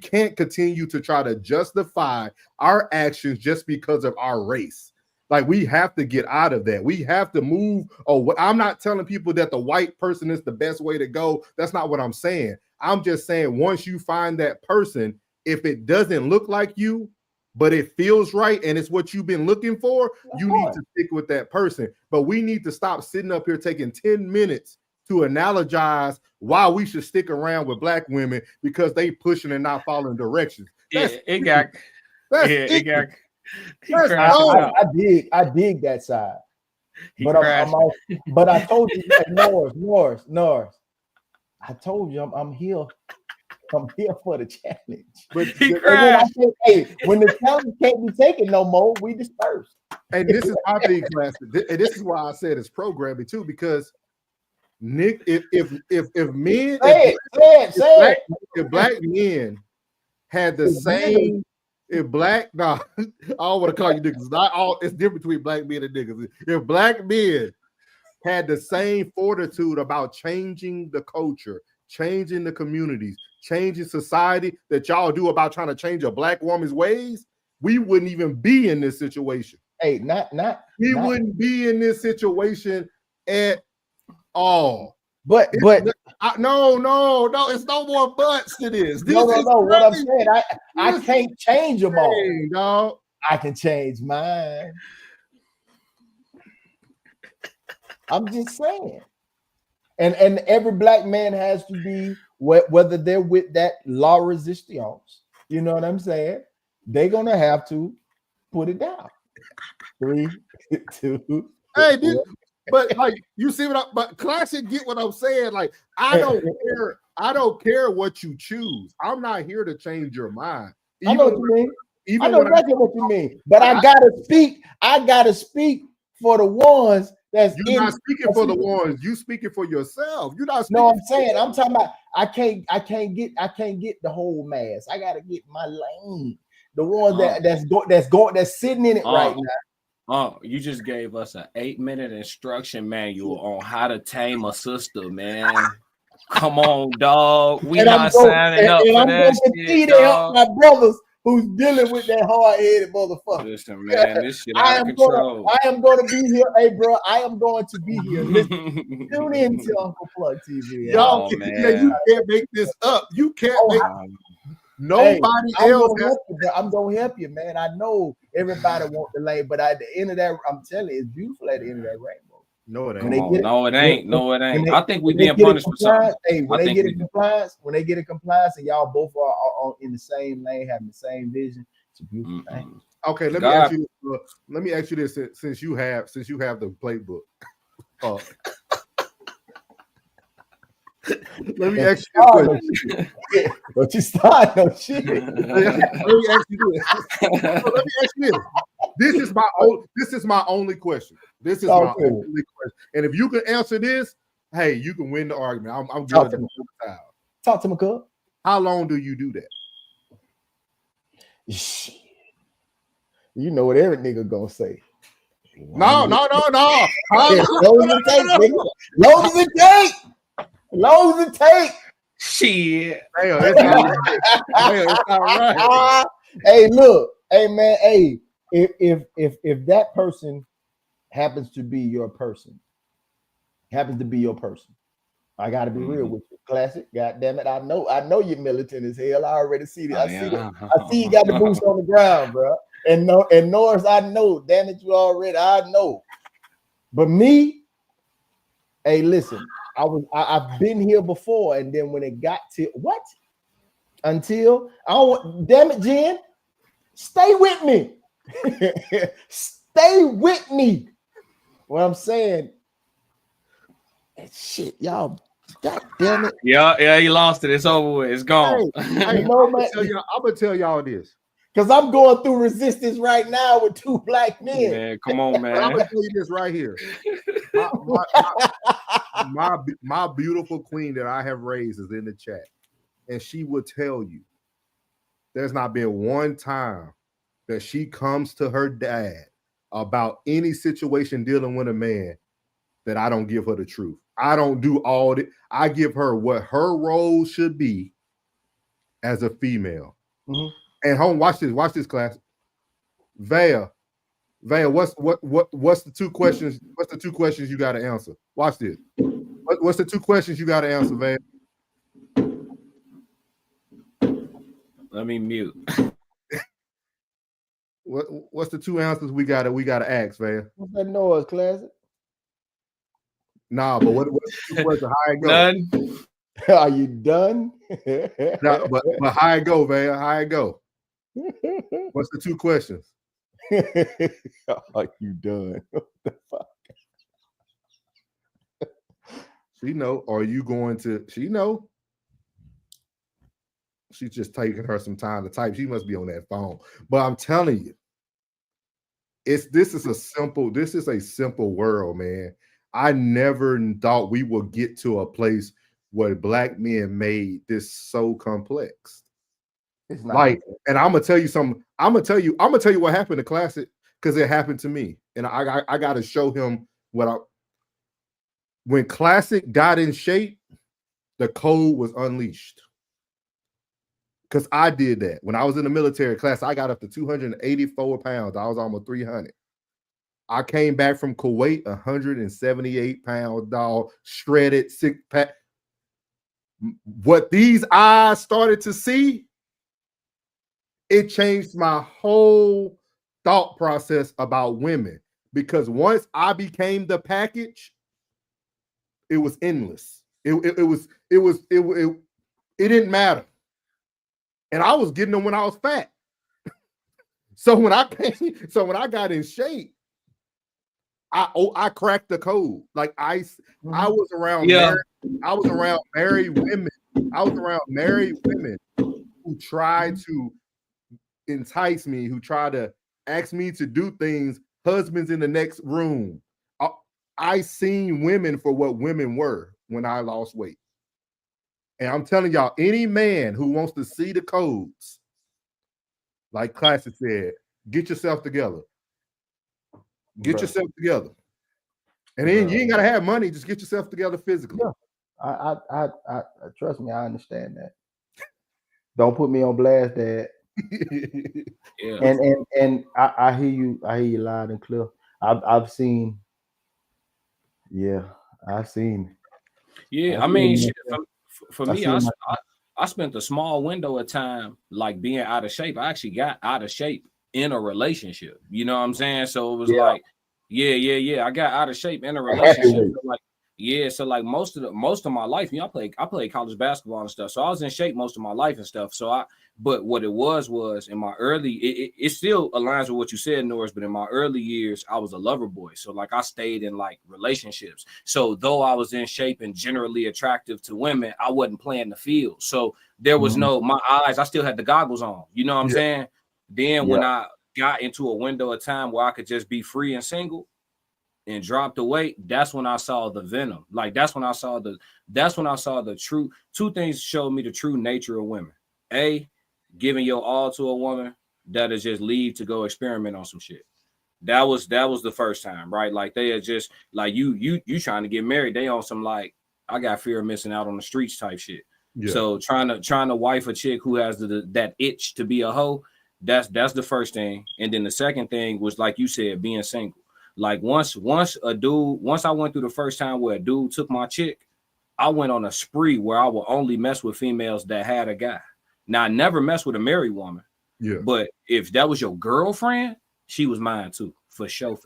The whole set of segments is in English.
can't continue to try to justify our actions just because of our race. Like, we have to get out of that. We have to move. Oh, I'm not telling people that the white person is the best way to go. That's not what I'm saying. I'm just saying, once you find that person, if it doesn't look like you, but it feels right and it's what you've been looking for, you need to stick with that person. But we need to stop sitting up here taking 10 minutes to analogize why we should stick around with black women because they pushing and not following directions. I dig that side. But I told you, Norris. I told you I'm here. I'm here for the challenge. But when the challenge can't be taken no more, we disperse. And this is my thing, class. And this is why I said it's programming too, because Nick, if black men had the same, I don't want to call you niggas. Not all. It's different between black men and niggas. If black men had the same fortitude about changing the culture, changing the communities, changing society that y'all do about trying to change a black woman's ways, we wouldn't even be in this situation. We wouldn't be in this situation at all. But no, it's no more buts to this. What I'm saying, I can't change them all. Dog. I can change mine. I'm just saying. And every black man has to be, whether they're with that law resistance, you know what I'm saying? They're gonna have to put it down. 3, 2. Hey, but like, you see but Classic get what I'm saying. Like, I don't care what you choose. I'm not here to change your mind. I know what you mean. I know exactly what you mean. But I gotta speak for the ones that's not speaking for the ones. You speaking for yourself. You're not. No, I'm saying, I'm talking about. I can't get the whole mass. I gotta get my lane. The one that's sitting in it right now. You just gave us an 8-minute instruction manual on how to tame a sister, man. Come on, dog. We not signing up for that shit, dog. My brothers who's dealing with that hard-headed motherfucker. Listen, man, this shit out of control. I am going to be here. Hey, bro, I am going to be here. Listen, tune in to Uncle Plug TV. Y'all, you can't make this up. You can't make nobody else. I'm going to help you, man. I know everybody wants the lane, but at the end of that, I'm telling you, it's beautiful at the end of that rainbow. No, it ain't. No, it ain't. I think we being punished for something. Hey, when they get in compliance, and y'all both are in the same lane, having the same vision, it's a beautiful thing. Okay, let me ask you this, since you have the playbook. Let me ask you a question. But you start no shit. Let me ask you this. This is my only question. This is my only question. And if you can answer this, hey, you can win the argument. I'm good at the Talk to me, cuz. How long do you do that? Shit. You know what every nigga gonna say. No. Long as it take. Shit. Damn, it's not right. Hey, look. Hey, man. Hey, if that person happens to be your person, I gotta be real with you. Classic. God damn it. I know you're militant as hell. I already see it. I see you got the boots on the ground, bro. And Norris, I know. Damn it, I know. But me, hey, listen. I've been here before, and then when it got to damn it, Jen, stay with me. Stay with me. What I'm saying, shit, y'all, god damn it. Yeah, you lost it. It's over with. It's gone. Hey, I'm gonna tell y'all this. Because I'm going through resistance right now with 2 black men. Man, come on, man. I'm gonna tell you this right here. My beautiful queen that I have raised is in the chat, and she will tell you there's not been one time that she comes to her dad about any situation dealing with a man that I don't give her the truth. I don't do all that. I give her what her role should be as a female. And home, watch this class. Vea, what's the two questions? What's the two questions you got to answer? Watch this. What's the two questions you got to answer, Vea? Let me mute. What's the two answers we gotta ask, Vea? What's that noise, Classic? Nah, but what's the two questions? How it go? None. Are you done? Nah, but how it go, Vea? How it go? What's the two questions? Are you done? What the fuck? She know. Are you going to? She know. She's just taking her some time to type. She must be on that phone. But I'm telling you, this is a simple world, man. I never thought we would get to a place where black men made this so complex. It's not like, and I'm gonna tell you something. I'm gonna tell you what happened to Classic, because it happened to me, and I gotta show him when Classic got in shape, the code was unleashed. Because I did that. When I was in the military class, I got up to 284 pounds. I was almost 300. I came back from Kuwait, 178 pound dog, shredded, six pack. What these eyes started to see, it changed my whole thought process about women. Because once I became the package, it was endless. It didn't matter. And I was getting them when I was fat. So when I got in shape, I cracked the code. Like I was around married women. I was around married women who tried to entice me, who tried to ask me to do things, husbands in the next room. I seen women for what women were when I lost weight. And I'm telling y'all, any man who wants to see the codes, like Classic said, get yourself together. Get yourself together. And then you ain't gotta have money, just get yourself together physically. Yeah. I trust me, I understand that. Don't put me on blast, Dad. Yeah. And I hear you loud and clear. I've seen. Yeah, I've seen. Yeah, I mean, shit, for me, I spent a small window of time like being out of shape. I actually got out of shape in a relationship. You know what I'm saying? So it was like, yeah. I got out of shape in a relationship. So like most of my life, you know, I played college basketball and stuff. So I was in shape most of my life and stuff. But what it was in my early, it still aligns with what you said, Norris, but in my early years, I was a lover boy. So like I stayed in like relationships. So though I was in shape and generally attractive to women, I wasn't playing the field. So there was my eyes, I still had the goggles on. You know what I'm saying? Then when I got into a window of time where I could just be free and single and drop the weight, that's when I saw the venom. Like that's when I saw the true. Two things showed me the true nature of women. Giving your all to a woman that is just leave to go experiment on some shit. That was the first time, right? Like they are just like you trying to get married. They on some like I got fear of missing out on the streets type shit. Yeah. So trying to wife a chick who has that itch to be a hoe. That's the first thing. And then the second thing was like you said, being single. Like once I went through the first time where a dude took my chick, I went on a spree where I would only mess with females that had a guy. Now, I never messed with a married woman. Yeah. But if that was your girlfriend, she was mine too, for sure.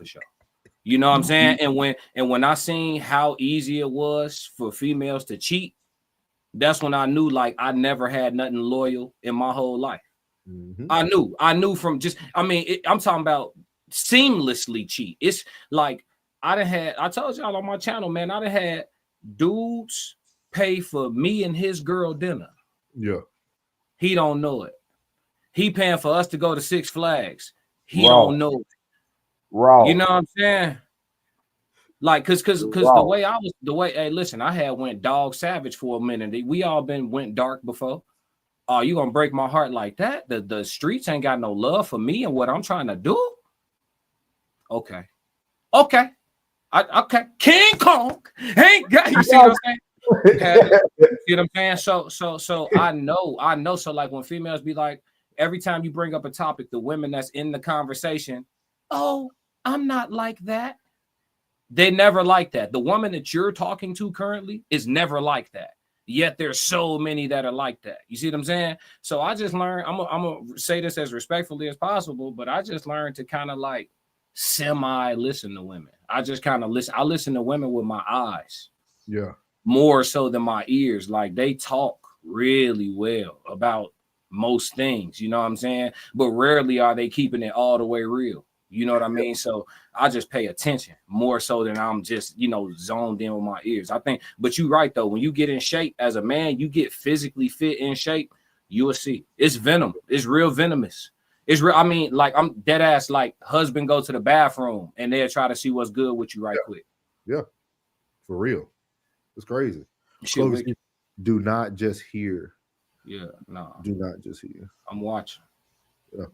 You know what I'm saying? And when I seen how easy it was for females to cheat, that's when I knew like I never had nothing loyal in my whole life. Mm-hmm. I knew from just, I'm talking about seamlessly cheat. It's like I told y'all on my channel, man, I done had dudes pay for me and his girl dinner. Yeah. He don't know it. He paying for us to go to Six Flags. He don't know it. Raw. You know what I'm saying? Like, cause hey, listen, I had went dog savage for a minute. We all went dark before. Oh, you gonna break my heart like that? The streets ain't got no love for me and what I'm trying to do. Okay. Okay. King Kong ain't got you see what I'm saying? See what I'm saying? So I know. So like when females be like, every time you bring up a topic, the women that's in the conversation, oh, I'm not like that. They never like that. The woman that you're talking to currently is never like that. Yet there's so many that are like that. You see what I'm saying? So I just learned, I'm gonna say this as respectfully as possible, but I just learned to kind of like semi listen to women. I just kind of listen. I listen to women with my eyes. Yeah. More so than my ears. Like they talk really well about most things, you know what I'm saying? But rarely are they keeping it all the way real. You know what I mean? So I just pay attention more so than I'm just, you know, zoned in with my ears. I think, but you're right though. When you get in shape as a man, you get physically fit in shape, you will see. It's venom. It's real venomous. It's real. I mean, like I'm dead ass. Like husband go to the bathroom and they'll try to see what's good with you right quick. Yeah, for real. It's crazy. Do not just hear. Yeah, no. Do not just hear. I'm watching. Yeah.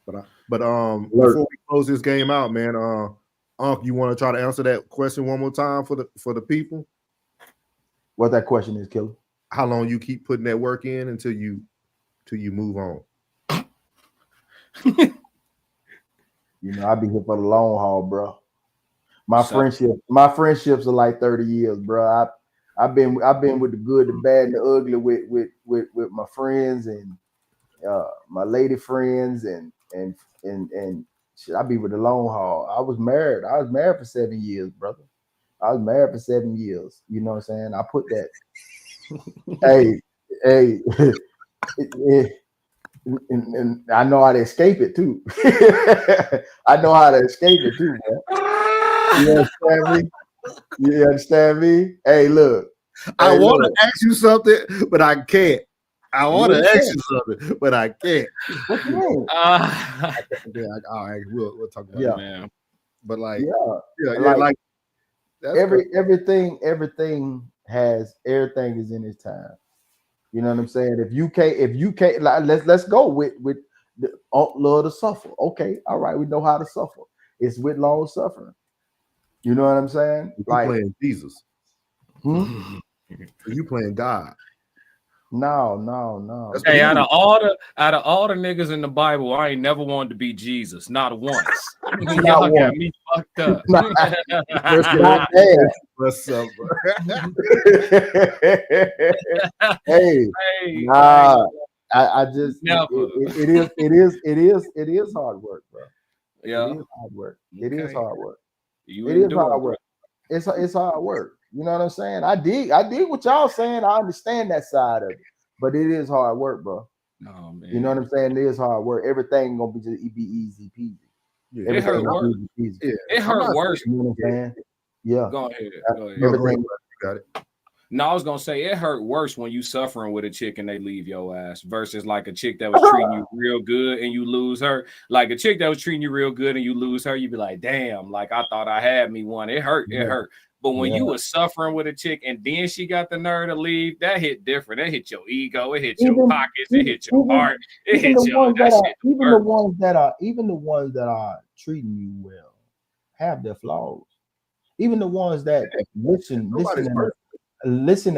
But before we close this game out, man, you want to try to answer that question one more time for the people? What that question is, Killer? How long you keep putting that work in until you move on? You know, I'll be here for the long haul, bro. My friendships are like 30 years, bro. I've been with the good, the bad, and the ugly with my friends and my lady friends and shit. I be with the long haul. I was married for 7 years, brother. I was married for 7 years. You know what I'm saying? I put that. hey, and I know how to escape it too. I know how to escape it too, man. You understand me? Hey, look. I want to ask you something, but I can't. I want to ask you something, but I can't. What you mean? All right, we'll talk about it, man. But like, like everything is in its time. You know what I'm saying? If you can't, like, let's go with the love to suffer. Okay, all right, we know how to suffer. It's with long suffering. You know what I'm saying? You playing Jesus. You playing God. No. Hey, out of all the niggas in the Bible, I ain't never wanted to be Jesus, not once. Y'all got me fucked up. What's up, bro? Hey, nah. I just it is hard work, bro. Yeah, it is hard work. It is hard work. It is hard work. It's hard work. You know what I'm saying? I dig what y'all saying. I understand that side of it, but it is hard work, bro. Oh, man. You know what I'm saying? It is hard work. Everything gonna be easy peasy. Yeah. It hurt worse. Yeah. It hurt worse. You know what I'm saying? Yeah. Go ahead. Everything. You got it. No, I was gonna say it hurt worse when you suffering with a chick and they leave your ass versus like a chick that was treating you real good and you lose her. Like a chick that was treating you real good and you lose her, you'd be like, damn, like I thought I had me one. It hurt. It hurt. But when you were suffering with a chick and then she got the nerve to leave, that hit different. That hit your ego. It hit your pockets. It hit your heart. It hit your even the ones that are treating you well have their flaws. Even the ones that listen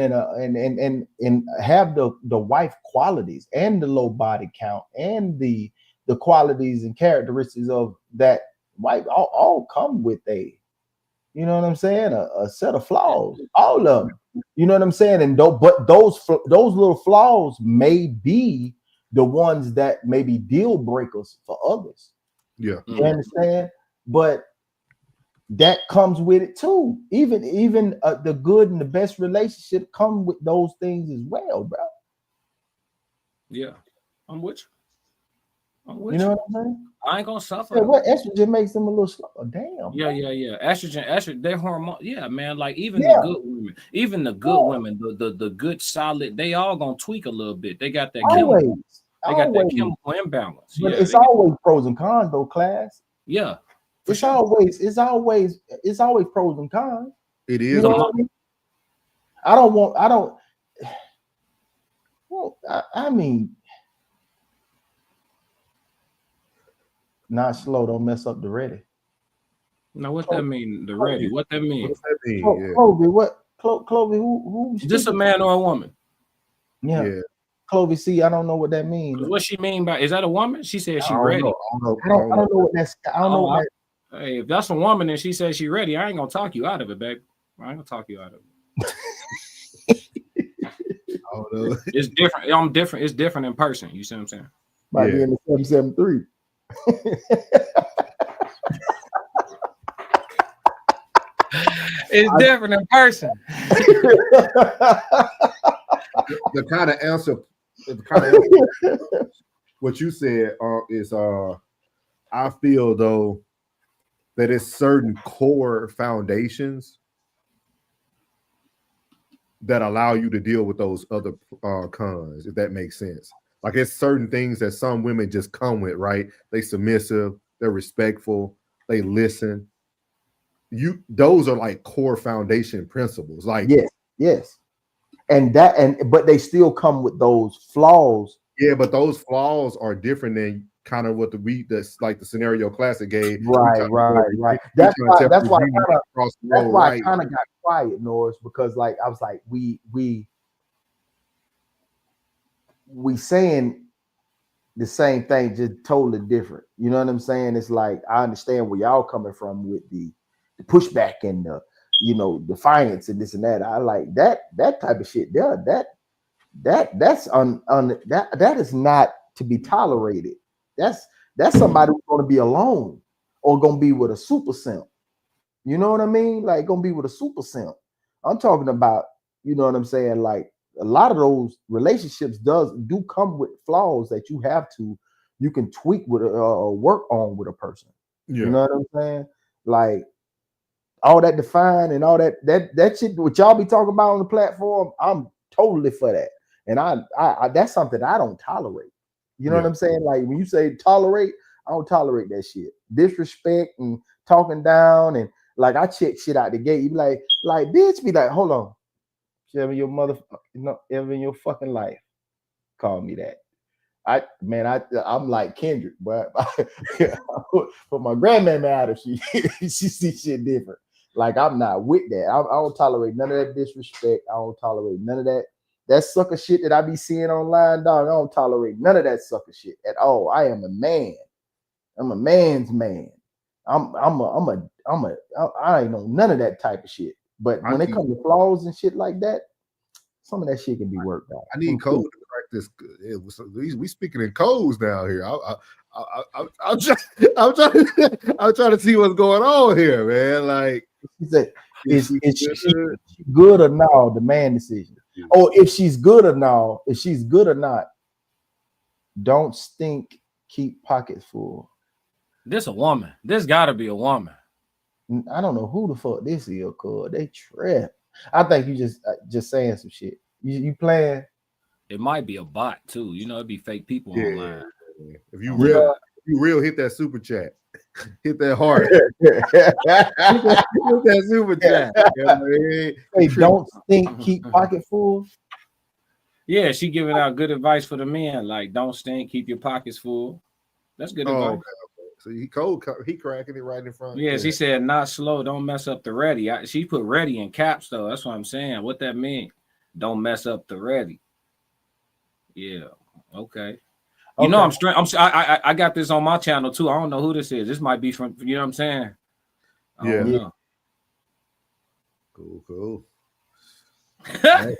and have the wife qualities and the low body count and the qualities and characteristics of that wife all come with you know what I'm saying? A set of flaws, all of them. You know what I'm saying? And but those little flaws may be the ones that may be deal breakers for others. Yeah, you understand? But that comes with it too. Even the good and the best relationship come with those things as well, bro. Yeah, I'm with you. You know what I'm saying? I ain't gonna suffer. Yeah, what estrogen makes them a little slow. Damn. Yeah. Estrogen, their hormone. Yeah, man. Like even the good women, women, the good solid, they all gonna tweak a little bit. They got that chemical. They got that chemical imbalance. But it's always pros and cons, though, class. Yeah. It's always pros and cons. It is. You know what I mean? I mean, not slow, don't mess up the ready. Now, what that mean? The ready? What that mean? What's that mean? Clovey, Clovey, who just a man or a woman? Yeah. Clovey C, I don't know what that means. What she mean by, is that a woman? She said she ready. I don't know what that's. I don't know what that. Hey, if that's a woman and she says she ready, I ain't gonna talk you out of it, babe. I ain't gonna talk you out of it. It's different. I'm different. It's different in person. You see what I'm saying? Might be in the 773. It's different in person. The kind of answer, what you said is I feel though that it's certain core foundations that allow you to deal with those other cons, if that makes sense. Like it's certain things that some women just come with, right? They submissive, they're respectful, they listen. Those are like core foundation principles. Like yes. But they still come with those flaws. Yeah, but those flaws are different than kind of what that's like the scenario classic gave. Right. That's why I kind of got quiet, Norris, because like I was like, we saying the same thing, just totally different. You know what I'm saying? It's like I understand where y'all coming from with the pushback and the defiance and this and that. I like that type of shit. That is not to be tolerated. That's somebody who's going to be alone or going to be with a super simp. You know what I mean? Like going to be with a super simp. I'm talking about, you know what I'm saying? Like a lot of those relationships do come with flaws that you can tweak with work on with a person. Yeah. You know what I'm saying? Like all that define and all that shit what y'all be talking about on the platform, I'm totally for that. And I that's something I don't tolerate. You know what I'm saying? Like when you say tolerate, I don't tolerate that shit. Disrespect and talking down and like I check shit out the gate. You be like bitch, be like, hold on. Ever in your ever in your fucking life call me that. I'm like Kendrick, but put my grandmama out if she sees shit different. Like I'm not with that. I don't tolerate none of that disrespect. I don't tolerate none of that sucker shit that I be seeing online, dog. I don't tolerate none of that sucker shit at all. I am a man. I'm a man's man. I ain't know none of that type of shit. But when it comes to flaws and shit like that, some of that shit can be worked out. I need code to crack this. We speaking in codes now here. I'm trying to see what's going on here, man. Like, she said, is she good or no? The man decision. Or if she's good or no, if she's good or not, don't stink. Keep pockets full. This a woman. This got to be a woman. I don't know who the fuck this is, cuz they trap. I think you just saying some shit. You playing? It might be a bot too. You know, it'd be fake people online. If you real, hit that super chat. Hit that heart. Hit that super chat. Hey, don't stink, keep pocket full. Yeah, she giving out good advice for the men. Like, don't stink, keep your pockets full. That's good advice. Okay. So he cracking it right in front. Yeah, she said not slow, don't mess up the ready. She put ready in caps though. That's what I'm saying. What that mean? Don't mess up the ready. Yeah. Okay. You know, I got this on my channel too. I don't know who this is. This might be from, you know what I'm saying? I don't know. Cool. Right.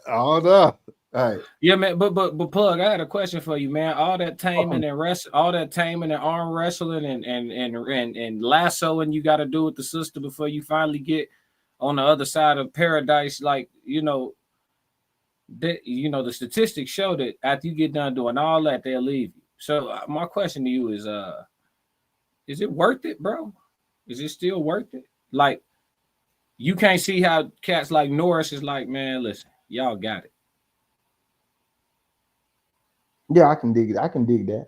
I don't know. All right. Yeah, man. But Plug, I had a question for you, man. All that taming and arm wrestling and lassoing you got to do with the sister before you finally get on the other side of paradise. Like, the statistics show that after you get done doing all that, they'll leave you. So my question to you is it worth it, bro? Is it still worth it? Like, you can't see how cats like Norris is like, man, listen, y'all got it. Yeah, I can dig it. I can dig that.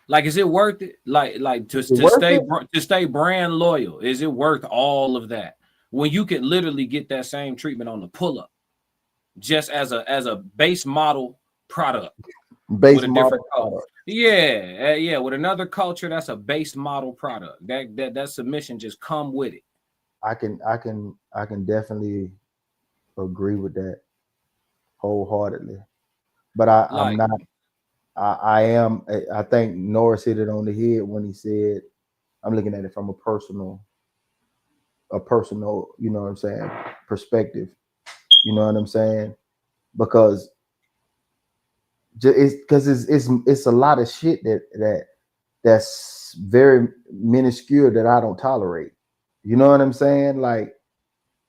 Like, is it worth it? Like to stay brand loyal, is it worth all of that when you can literally get that same treatment on the pull-up, just as a base model product, with a different color? Yeah, with another culture, that's a base model product. That submission just come with it. I can definitely agree with that wholeheartedly. But I'm not. I think Norris hit it on the head when he said, I'm looking at it from a personal, you know what I'm saying, perspective. You know what I'm saying? Because it's a lot of shit that's very minuscule that I don't tolerate. You know what I'm saying? Like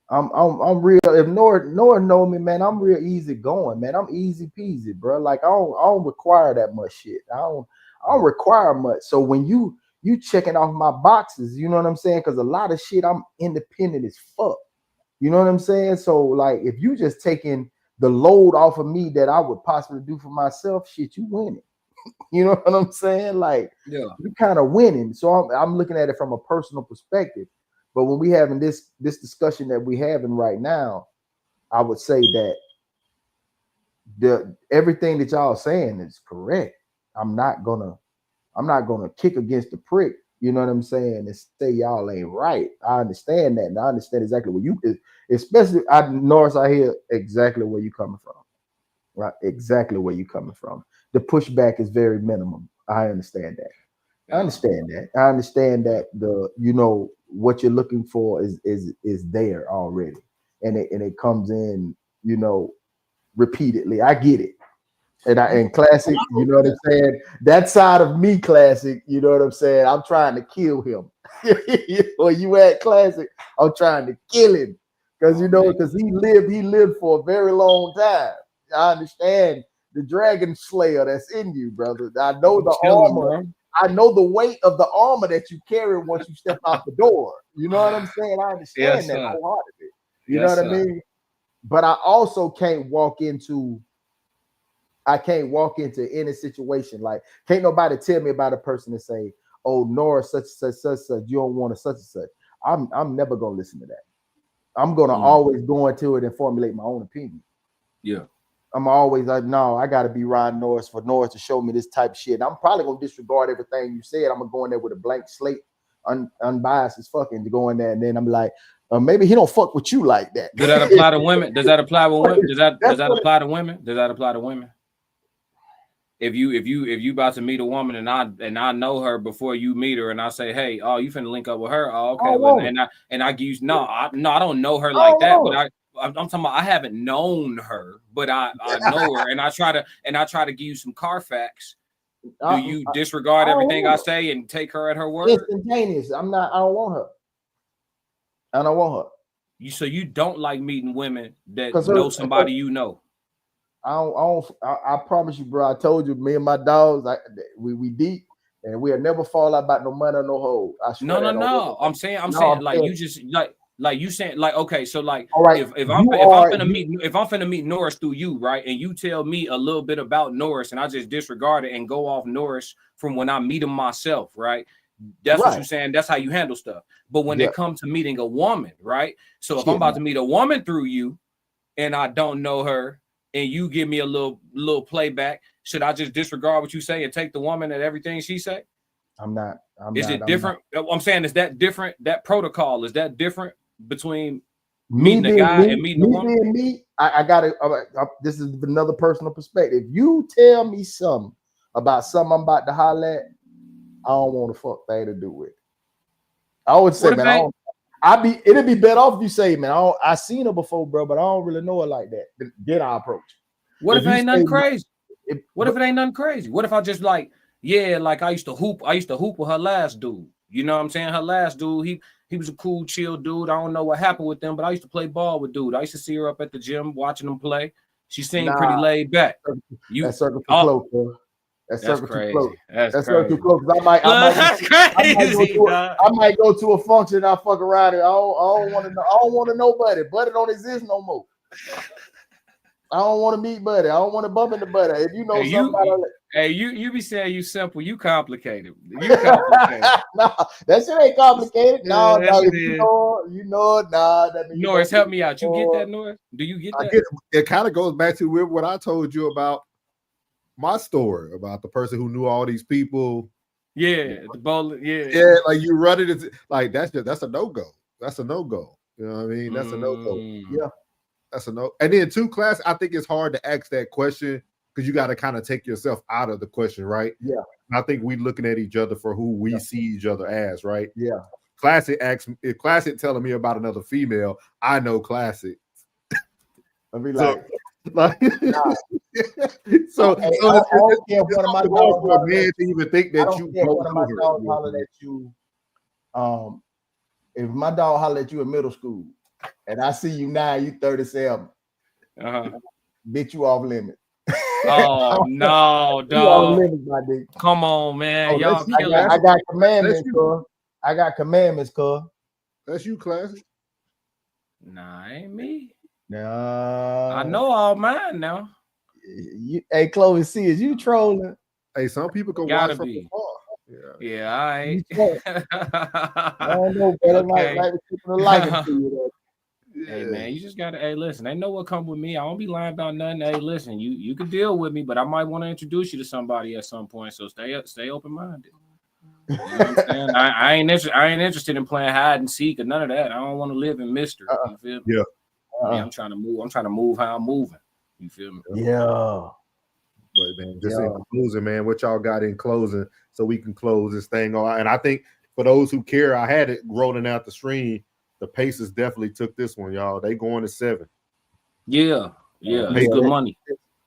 I'm real. If Nora know me, man, I'm real easy going, man. I'm easy peasy, bro. Like I don't require that much shit. I don't require much. So when you checking off my boxes, you know what I'm saying? Because a lot of shit, I'm independent as fuck. You know what I'm saying? So like if you just taking the load off of me that I would possibly do for myself, shit, you winning. You know what I'm saying? Like, yeah, you kind of winning. So I'm looking at it from a personal perspective. But when we having this discussion that we having right now, I would say that everything that y'all saying is correct. I'm not gonna kick against the prick. You know what I'm saying? And say y'all ain't right. I understand that, and I understand exactly where you, especially Norris. I hear exactly where you coming from. Right, exactly where you coming from. The pushback is very minimum. I understand that. I understand that the what you're looking for is there already, and it comes in repeatedly. I get it. And Classic, you know what I'm saying? That side of me, Classic, you know what I'm saying? I'm trying to kill him. When you at Classic, I'm trying to kill him because he lived for a very long time. I understand the dragon slayer that's in you, brother. I know the armor. I know the weight of the armor that you carry once you step out the door. You know what I'm saying? I understand that wholeheartedly. You know what I mean? But I also can't walk into any situation. Like, can't nobody tell me about a person and say, "Oh, Nora, such you don't want a such and such." I'm never gonna listen to that. I'm gonna always go into it and formulate my own opinion. Yeah. I'm always like, no, I gotta be Ryan Norris for Norris to show me this type of shit. And I'm probably gonna disregard everything you said. I'm gonna go in there with a blank slate, unbiased as fucking to go in there, and then I'm like, maybe he don't fuck with you like that. Does that apply to women? Does that apply with women? Does that apply to women? Does that apply to women? If you about to meet a woman and I know her before you meet her and I say, hey, oh, you finna link up with her? Oh, okay. Well, and I give you I don't know her like that, but I'm talking about I haven't known her, but I know her, and I try to give you some Carfax. Do you disregard everything I say and take her at her word? Instantaneous. I don't want her. I don't want her. So you don't like meeting women that know somebody you know? I promise you, bro. I told you, me and my dogs, we deep, and we'll never fall out about no money or no hoe. No. I'm saying like you just like you saying like, okay, so like right, if I'm finna meet Norris through you, right, and you tell me a little bit about Norris and I just disregard it and go off Norris from when I meet him myself, right? That's what you're saying. That's how you handle stuff. But when it comes to meeting a woman, right? So if I'm about to meet a woman through you and I don't know her and you give me a little playback, should I just disregard what you say and take the woman at everything she say? Is it different? I'm saying, is that different? That protocol, is that different between meeting a guy and meeting a woman? I gotta. This is another personal perspective. You tell me something about something I'm about to holler at, I don't want a fuck thing to do with it. I would say, man, it'd be better off if you say, man, I seen her before, bro, but I don't really know her like that. Then I approach. What if it ain't nothing crazy? What if it ain't nothing crazy? What if I just like, like I used to hoop with her last dude. You know what I'm saying? Her last dude, he was a cool, chill dude. I don't know what happened with them, but I used to play ball with dude. I used to see her up at the gym watching them play. She seemed pretty laid back. That's circle for cloak, bro. That's crazy. That's circle close. I might go to a function and I fuck around and I don't want to know Buddy. Buddy don't exist no more. I don't want to meet Buddy. I don't want to bump into Buddy. If you know somebody, you be saying you simple, you complicated. You complicated. Nah, that shit ain't complicated. No, you know it. Nah, Norris, help me out. You get that, Norris? Do you get that? It kind of goes back to what I told you about my story about the person who knew all these people. Yeah, the bowler. Yeah, like you run it into, like that's a no-go. That's a no-go. You know what I mean? That's a no-go. Yeah. That's a no. And then class, I think it's hard to ask that question because you got to kind of take yourself out of the question, right? Yeah. And I think we looking at each other for who we see each other as, right? Yeah. Classic asks, if Classic telling me about another female, I know Classic. I'll be like, nah. so I don't care if one of my dogs for a man to even think that you know one of my dogs hollered at you. If my dog hollered at you in middle school and I see you now, you 37, bitch, you off limit. Oh no, dog. Off limit, my dude. Come on, man. Y'all killing. I got commandments, cuz. I got commandments, cuz. That's you, Classic. Nah, ain't me. No, I know all mine now. Hey, Chloe, see, is you trolling? Hey, some people can gotta watch from be. Yeah, all right. I don't know, but okay. like people like it to you. Hey man, you just gotta. Hey, listen, they know what come with me. I don't be lying about nothing. Hey, listen, you can deal with me, but I might want to introduce you to somebody at some point. So stay open minded. You know what I'm saying? I ain't interested in playing hide and seek or none of that. I don't want to live in mystery. You feel me? Yeah. I'm trying to move. I'm trying to move how I'm moving. You feel me? Yeah. But man, just in closing, man, what y'all got in closing so we can close this thing on. And I think for those who care, I had it rolling out the stream. The Pacers definitely took this one, y'all. They going to 7. Yeah. It's good money.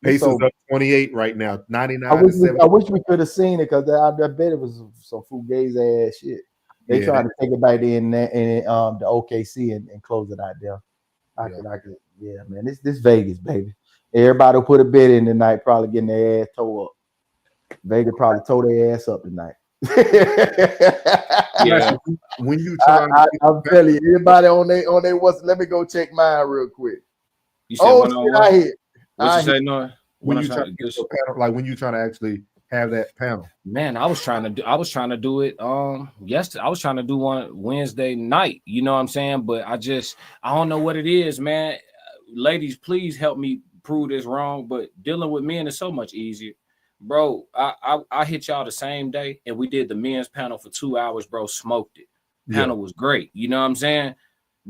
Pacers up 28 right now, 99. I wish we could have seen it because I bet it was some fugazi ass shit. They tried to take it back in the OKC and close it out there. I could, man. This Vegas, baby. Everybody put a bid in tonight, probably getting their ass tore up. Vegas probably tore their ass up tonight. When you try, I'm telling you, everybody on they what's. Let me go check mine real quick. You said I hit. What you say, Noah? When you try to get your panel, like when you trying to actually have that panel. Man, I was trying to do it yesterday. I was trying to do one Wednesday night, you know what I'm saying? But I don't know what it is, man. Ladies, please help me prove this wrong, but dealing with men is so much easier. Bro, I hit y'all the same day and we did the men's panel for 2 hours, bro. Smoked it. Panel was great. You know what I'm saying?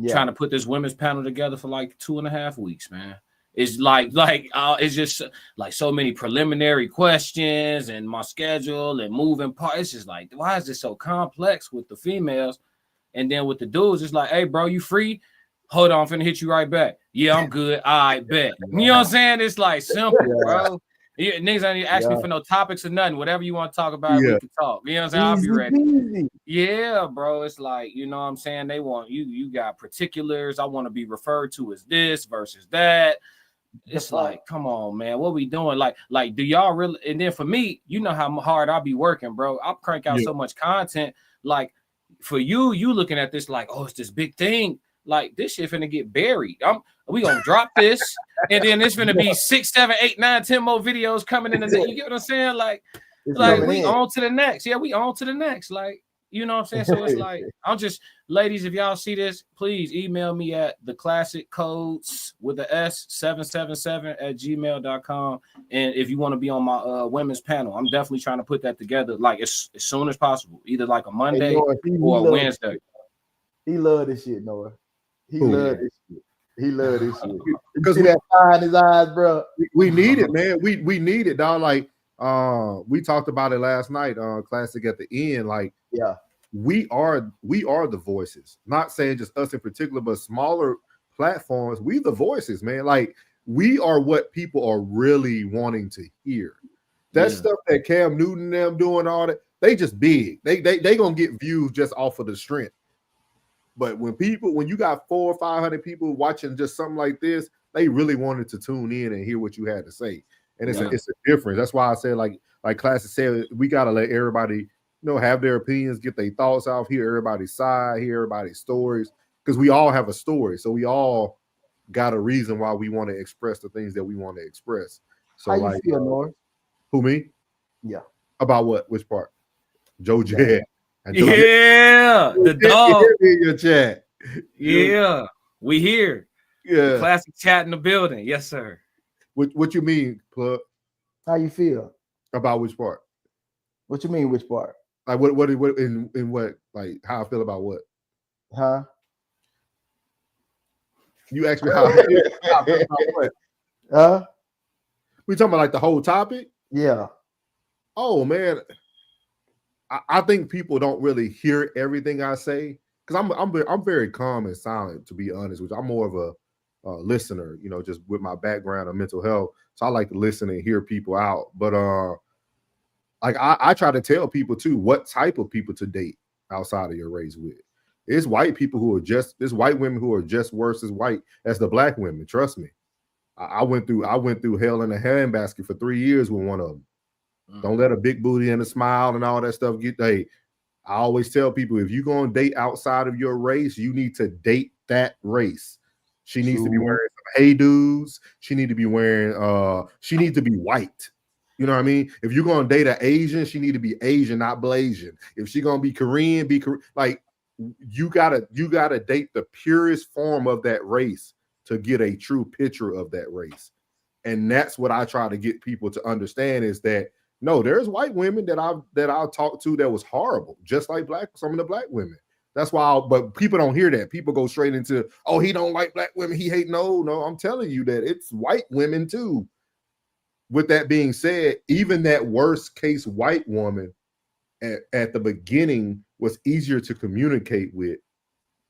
Trying to put this women's panel together for like 2.5 weeks, man. It's like it's just like so many preliminary questions and my schedule and moving parts. It's just like, why is this so complex with the females? And then with the dudes, it's like, hey, bro, you free? Hold on, I'm finna hit you right back. Yeah, I'm good. I bet. You know what I'm saying? It's like simple, bro. Yeah, niggas don't need to ask me for no topics or nothing. Whatever you want to talk about, we can talk. You know what I'm saying? I'll be ready. Easy. Yeah, bro. It's like, you know what I'm saying? They want you got particulars. I want to be referred to as this versus that. It's like, come on, man. What we doing? Like, do y'all really? And then for me, you know how hard I be working, bro. I crank out so much content. Like, for you looking at this like, oh, it's this big thing. Like, this shit finna get buried. We gonna drop this, and then it's gonna be 6, 7, 8, 9, 10 more videos coming in. You get what I'm saying? Like we on to the next. Yeah, we on to the next. Like, you know what I'm saying? So it's like, I'm just, ladies, if y'all see this, please email me at theclassiccodes with the S777@gmail.com. And if you want to be on my women's panel, I'm definitely trying to put that together like as soon as possible, either like a Monday or a Wednesday. He love this shit, Noah. He love this shit. He love this shit. Because that fire in his eyes, bro. We need it, man. We need it, dog. Like we talked about it last night, Classic at the end. Like, we are the voices. Not saying just us in particular, but smaller platforms. We the voices, man. Like, we are what people are really wanting to hear. That stuff that Cam Newton and them doing all that, they just big. They gonna get views just off of the strength. But when you got 400 or 500 people watching just something like this, they really wanted to tune in and hear what you had to say. And it's a difference. That's why I said, like Classic said, we gotta let everybody, have their opinions, get their thoughts out, hear everybody's side, hear everybody's stories, because we all have a story. So we all got a reason why we want to express the things that we want to express. So how you feel, North? Who, me? Yeah. About what? Which part? Joe Jett. The dog in your chat. Yeah, we here. Yeah, the Classic chat in the building. Yes, sir. What you mean, Plug? How you feel about which part? What you mean, which part? Like what in what? Like how I feel about what? Huh? You asked me how I feel about what? Huh? We talking about like the whole topic? Yeah. Oh man, I think people don't really hear everything I say because I'm very calm and silent, to be honest with you. I'm more of a listener, you know, just with my background of mental health. So I like to listen and hear people out. But like I try to tell people too what type of people to date outside of your race with. It's white people who are it's white women who are just worse as white as the black women. Trust me. I went through hell in a handbasket for 3 years with one of them. Don't let a big booty and a smile and all that stuff get. Hey, I always tell people if you're going to date outside of your race, you need to date that race. She needs to be wearing some hey dudes. She needs to be wearing. She needs to be white. You know what I mean? If you're going to date an Asian, she need to be Asian, not Blasian. If she's going to be Korean, be Korean. Like you gotta date the purest form of that race to get a true picture of that race. And that's what I try to get people to understand is that no, there's white women that I've talked to that was horrible, just like some of the black women. That's why, but people don't hear that. People go straight into, oh, he don't like black women. He hate. No, I'm telling you that it's white women too. With that being said, even that worst case white woman at the beginning was easier to communicate with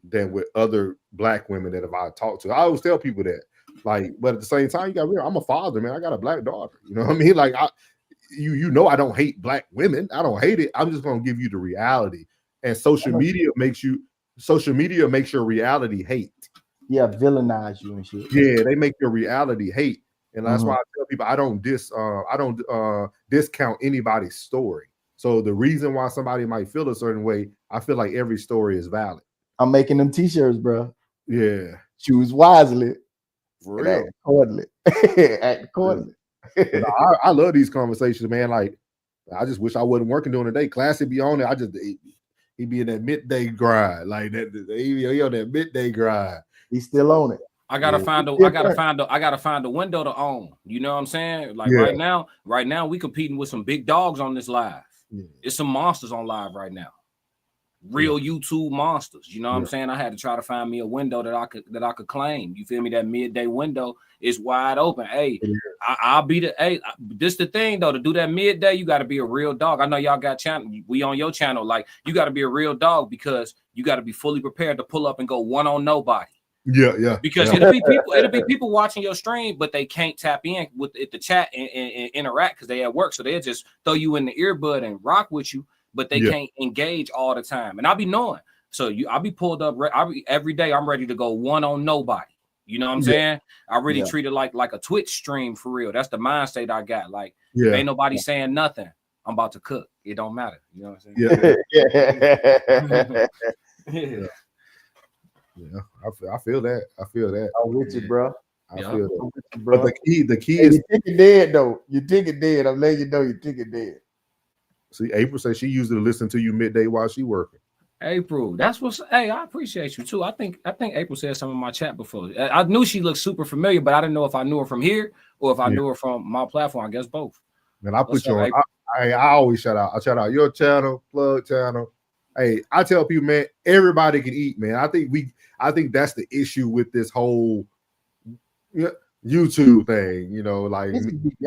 than with other black women that I talked to. I always tell people that, like, but at the same time, you got to realize I'm a father, man. I got a black daughter. You know what I mean? Like, you know, I don't hate black women. I don't hate it. I'm just gonna give you the reality. And social media makes your reality hate. Yeah, villainize you and shit. Yeah, they make your reality hate, and that's why I tell people I don't discount anybody's story. So the reason why somebody might feel a certain way, I feel like every story is valid. I'm making them t-shirts, bro. Yeah, choose wisely. For real. Act accordingly. Act accordingly. I love these conversations, man. Like, I just wish I wasn't working during the day. Classic be on it. He be in that midday grind, like that. He on that midday grind. He's still on it. I gotta find a window to own. You know what I'm saying? Like right now, we competing with some big dogs on this live. Yeah. It's some monsters on live right now. Real YouTube monsters. You know what I'm saying? I had to try to find me a window that I could claim. You feel me? That midday window is wide open. Hey, I'll be the this the thing though, to do that midday, you got to be a real dog. I know y'all got channel. We on your channel. Like, you got to be a real dog because you got to be fully prepared to pull up and go one on nobody. Yeah. Because it'll be people watching your stream, but they can't tap in with the chat and interact because they at work. So they'll just throw you in the earbud and rock with you, but they can't engage all the time. And I'll be knowing. So I'll be pulled up. Every day I'm ready to go one on nobody. You know what I'm saying? I really treat it like a Twitch stream for real. That's the mind state I got. Like, if ain't nobody saying nothing, I'm about to cook. It don't matter. You know what I'm saying? Yeah. Yeah, I feel that. I'm with you, bro. I feel that. You, bro. But the key is you think it dead though. You think it dead. I'm letting you know you think it dead. See, April says she usually listen to you midday while she working. April, that's what's. Hey, I appreciate you too. I think April said something in my chat before. I knew she looked super familiar, but I didn't know if I knew her from here or if I knew her from my platform. I guess both. And I put you on. I always shout out. I shout out your channel, plug channel. Hey, I tell people, man, everybody can eat, man. I think that's the issue with this whole YouTube thing. You know, like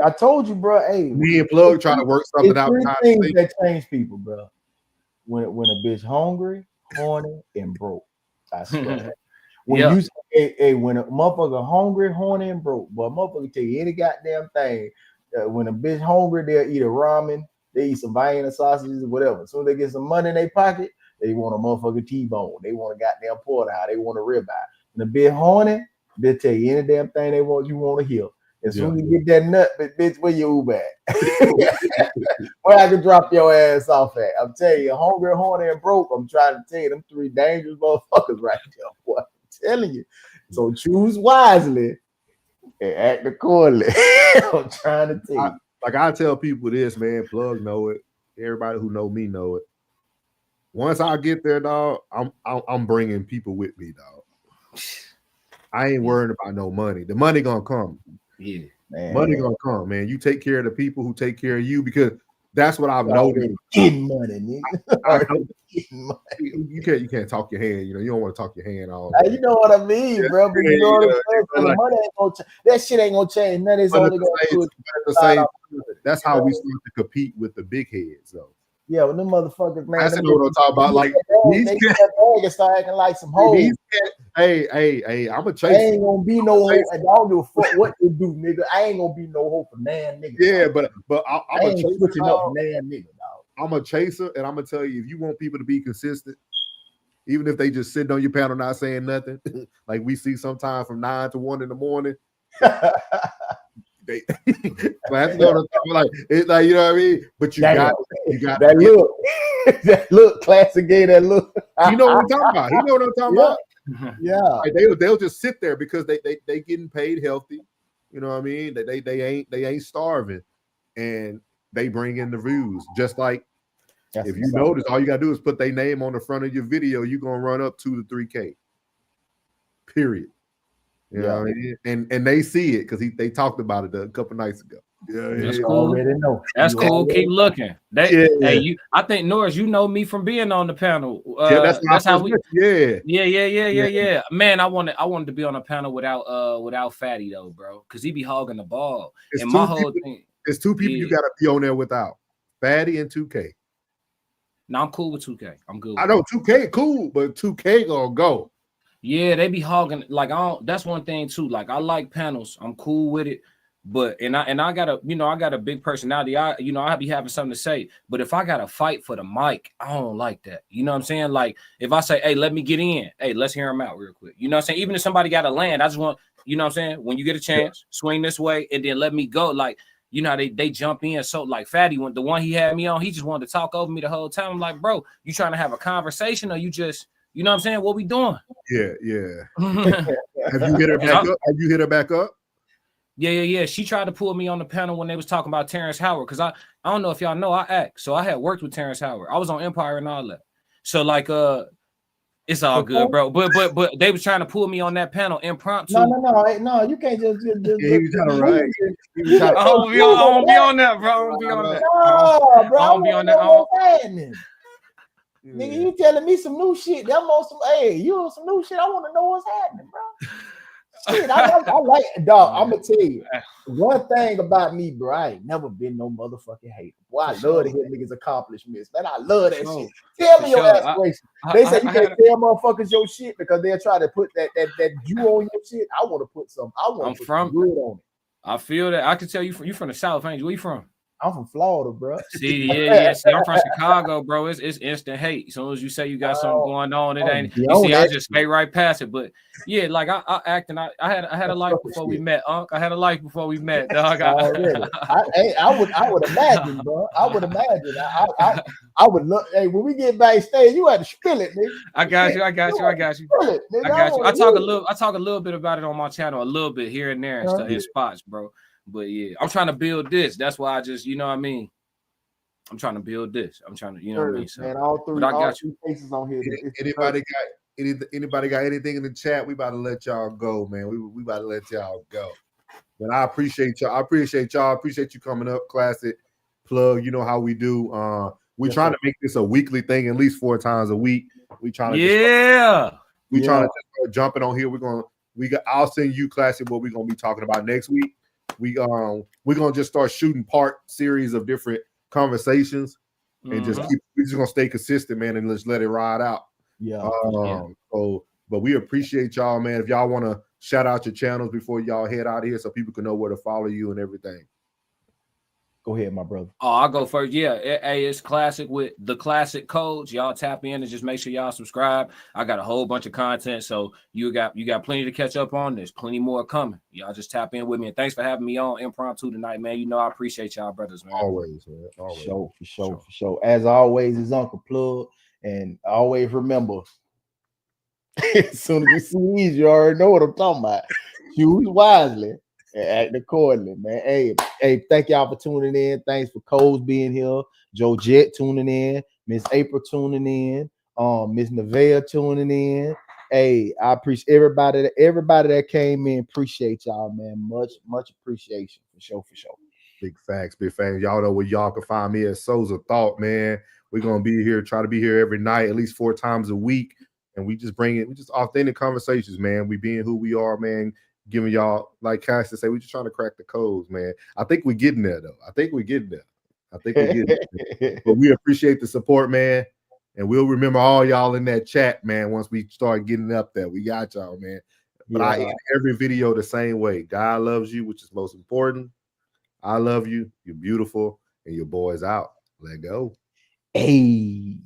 I told you, bro. Hey, me and Plug trying to work something out. Things that change people, bro. When a bitch hungry, horny, and broke. I swear. When you say, when a motherfucker hungry, horny, and broke, but a motherfucker tell you any goddamn thing. When a bitch hungry, they'll eat a ramen. They eat some Vienna sausages or whatever. So they get some money in their pocket, they want a motherfucking T-bone. They want a goddamn porterhouse. They want a ribeye. And a bit horny, they'll tell you any damn thing they want to hear. As soon as you get that nut, bitch, where you Uber at? Where I can drop your ass off at? I'm telling you, hungry, horny, and broke. I'm trying to tell you, them three dangerous motherfuckers right there. Boy, I'm telling you. So choose wisely and act accordingly. I'm trying to tell you. Like I tell people this, man, Plug know it. Everybody who know me know it. Once I get there, dog, I'm bringing people with me, dog. I ain't worrying about no money. The money gonna come. Yeah, man. Money gonna come, man. You take care of the people who take care of you because That's what I've noticed. Getting money, nigga. You can't talk your hand. You know, you don't want to talk your hand all. You know what I mean, bro. But you know what I'm saying. The money ain't gonna that shit ain't gonna change. None is only gonna do. That's how we start to compete with the big heads, though. Yeah, when them motherfuckers, man. That's what I'm talking about. Like they start acting like some hoes. Hey, I'm a chaser. I ain't gonna be no hoe. I don't give a fuck what you do, nigga. I ain't gonna be no hoe for nan nigga. Yeah, but I'm a chaser. Switching up nan nigga, dog. I'm a chaser, and I'm gonna tell you, if you want people to be consistent, even if they just sitting on your panel not saying nothing, like we see sometimes from 9 to 1 in the morning. They like, it's like, you know what I mean? But you got that look, that look, classic gay, that look. You know what I'm talking about. You know what I'm talking about. Yeah, like they'll just sit there because they getting paid healthy. You know what I mean? They ain't starving, and they bring in the views. Just like if you notice, all you gotta do is put their name on the front of your video. You're gonna run up 2 to 3K. Period. You know what I mean? And they see it because they talked about it a couple nights ago. Yeah, that's cool. That's cool. Keep looking. Hey, I think Norris, you know me from being on the panel. That's how we. Yeah. Man, I wanted to be on a panel without Fatty though, bro, because he be hogging the ball. And my whole thing. There's 2 people you gotta be on there without Fatty and 2K. No, I'm cool with 2K. I'm good. I know 2K cool, but 2K gonna go. Yeah, they be hogging like that's one thing too. Like I like panels. I'm cool with it. But I got a big personality. I be having something to say. But if I gotta fight for the mic, I don't like that. You know what I'm saying? Like if I say, hey, let me get in, hey, let's hear him out real quick. You know what I'm saying? Even if somebody got to land, I just want, you know what I'm saying? When you get a chance, swing this way and then let me go. Like, you know, they jump in. So like Fatty, when the one he had me on, he just wanted to talk over me the whole time. I'm like, bro, you trying to have a conversation or you just, you know what I'm saying? What we doing? Yeah. Have you hit her back up? Have you hit her back up? Yeah. She tried to pull me on the panel when they was talking about Terrence Howard because I don't know if y'all know I act. So I had worked with Terrence Howard. I was on Empire and all that. So like it's all good, bro. But they was trying to pull me on that panel impromptu. No. You can't just he was trying to write. I don't be on that, bro. I don't be on that. No, bro. I don't be on that. Nigga, you telling me some new shit. Them on some, hey, you on some new shit. I want to know what's happening, bro. Shit, I like dog. I'm gonna tell you one thing about me, bro. I ain't never been no motherfucking hater. Boy, I love to hear niggas' accomplishments, man. I love that shit. Tell me your aspirations. They say you can't tell motherfuckers your shit because they'll try to put that you on your shit. I want to put some. I want to put some good on it. I feel that. I can tell you from the South, ain't you? Where you from? I'm from Florida, bro. See, yeah. See, I'm from Chicago, bro. It's instant hate. As soon as you say you got something going on, it ain't. You see, I just skate right past it. But yeah, like I act and I had a life before we met, Unc. I had a life before we met, dog. I would imagine, bro. I would imagine. I would look. Hey, when we get backstage, you had to spill it, nigga. I got you. I got you. I talk a little bit about it on my channel, a little bit here and there and stuff in spots, bro. But yeah, I'm trying to build this. That's why I just, you know what I mean? I'm trying to build this. I'm trying to, you know what I mean? So, man, all three faces on here. Anybody got anything in the chat? We about to let y'all go, man. We about to let y'all go. But I appreciate y'all. I appreciate you coming up, Classic Plug. You know how we do. We're trying to make this a weekly thing, at least 4 times a week. We trying to trying to start jumping on here. I'll send you, Classic, what we're gonna be talking about next week. We're gonna just start shooting part series of different conversations and we're just gonna stay consistent, man, and let's let it ride out. So but we appreciate y'all, man. If y'all want to shout out your channels before y'all head out of here so people can know where to follow you and everything. Go ahead, my brother. Oh, I'll go first. Yeah, hey, it's Classic with the Classic Codes. Y'all tap in and just make sure y'all subscribe. I got a whole bunch of content, so you got plenty to catch up on. There's plenty more coming. Y'all just tap in with me. And thanks for having me on impromptu tonight, man. You know I appreciate y'all, brothers, man. Always, man. Always. For sure. As always, is Uncle Plug, and always remember. As soon as you see these, you already know what I'm talking about. Choose wisely and act accordingly, man. Hey, thank y'all for tuning in. Thanks for Coles being here, Joe Jet tuning in, Miss April tuning in, Miss Nevaeh tuning in. Hey, I appreciate everybody that came in. Appreciate y'all, man. Much appreciation for sure. Big facts, big facts. Y'all know where y'all can find me at Souls of Thought, man. We're gonna be here, try to be here every night, at least 4 times a week. And we just authentic conversations, man. We being who we are, man. Giving y'all, like Cass to say, we just trying to crack the codes, man. I think we're getting there, though. I think we're getting there. But we appreciate the support, man. And we'll remember all y'all in that chat, man, once we start getting up there. We got y'all, man. But I end every video the same way. God loves you, which is most important. I love you. You're beautiful. And your boy's out. Let go. Hey.